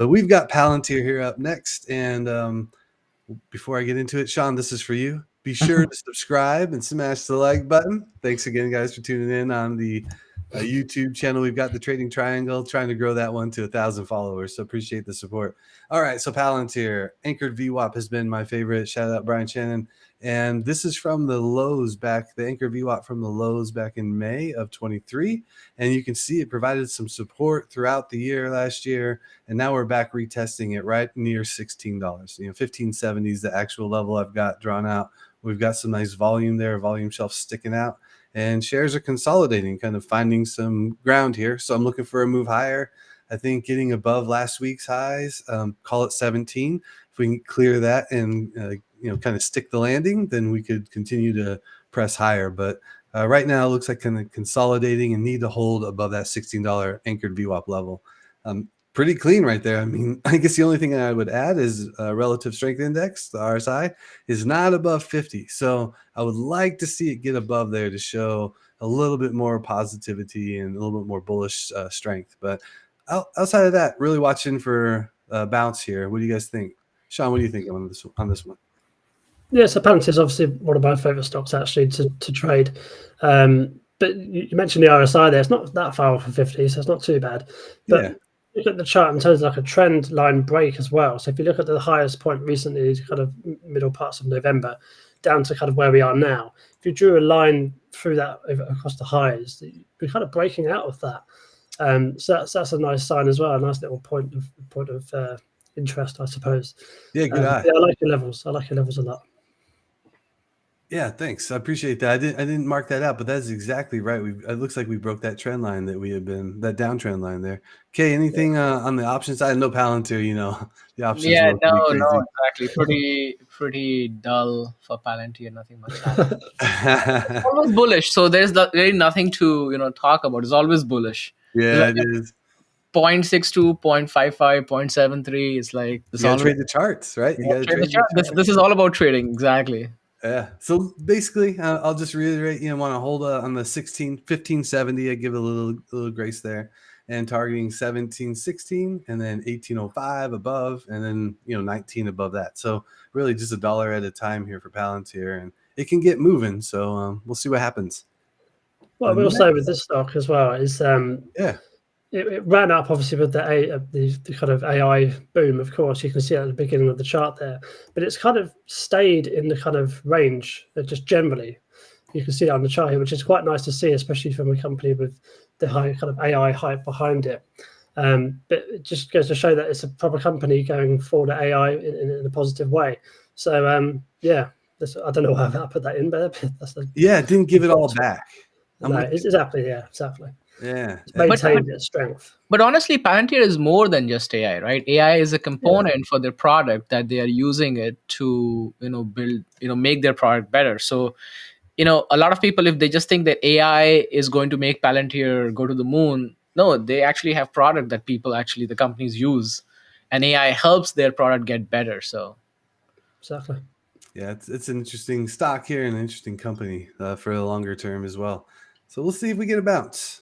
But we've got Palantir here up next. And before I get into it, Sean, this is for you. Be sure to subscribe and smash the like button. Thanks again, guys, for tuning in on the YouTube channel. We've got the Trading Triangle, trying to grow that one to 1,000 followers. So appreciate the support. All right, so Palantir, anchored VWAP has been my favorite. Shout out Brian Shannon. And this is from the lows back, the anchor VWAP from the lows back in May of 23. And you can see it provided some support throughout the year last year. And now we're back retesting it right near $16. 1570 is the actual level I've got drawn out. We've got some nice volume there, volume shelf sticking out. And shares are consolidating, kind of finding some ground here. So I'm looking for a move higher. I think getting above last week's highs, call it 17. If we can clear that and kind of stick the landing, then we could continue to press higher. But right now, it looks like kind of consolidating and need to hold above that $16 anchored VWAP level. Pretty clean right there. I mean, I guess the only thing I would add is relative strength index, the RSI, is not above 50. So I would like to see it get above there to show a little bit more positivity and a little bit more bullish strength. But outside of that, really watching for bounce here. What do you guys think? Sean, what do you think on this one? Yeah, so Palantir is obviously one of my favorite stocks actually to trade. But you mentioned the RSI there. It's not that far off of 50, so it's not too bad. But yeah, look at the chart in terms of like a trend line break as well. So if you look at the highest point recently, kind of middle parts of November, down to kind of where we are now. If you drew a line through that across the highs, we're kind of breaking out of that. So that's a nice sign as well. A nice little point of interest, I suppose. Yeah, good eye. Yeah, I like your levels. I like your levels a lot. Yeah, thanks. I appreciate that. I didn't mark that out, but that's exactly right. It looks like we broke that trend line that we had been, that downtrend line there. Okay, anything on the option side? No Palantir, the options. Yeah, no, exactly. Pretty dull for Palantir. Nothing much happening. It's always bullish, so there's really nothing to talk about. It's always bullish. Yeah, it is. 0.62, 0.55, 0.73. It's like this. You gotta trade the charts, right? You gotta trade the charts. This is all about trading, exactly. Yeah. So basically, I'll just reiterate, want to hold on the 1570. I give it a little grace there, and targeting 1716, and then 1805 above, and then 19 above that. So really just $1 at a time here for Palantir, and it can get moving. So we'll see what happens. What I will say with this stock as well is it ran up obviously with the kind of AI boom. Of course, you can see at the beginning of the chart there, but it's kind of stayed in the kind of range just generally. You can see that on the chart here, which is quite nice to see, especially from a company with the high kind of AI hype behind it. But it just goes to show that it's a proper company going forward at AI in a positive way. So I don't know why I put that in, but that's it didn't give it all back. Exactly. Yeah, it's maintained its strength. But honestly, Palantir is more than just AI, right? AI is a component for their product that they are using it to, build, make their product better. So, a lot of people, if they just think that AI is going to make Palantir go to the moon, no, they actually have product that the companies use, and AI helps their product get better. So, exactly. Yeah, it's an interesting stock here and an interesting company for the longer term as well. So we'll see if we get a bounce.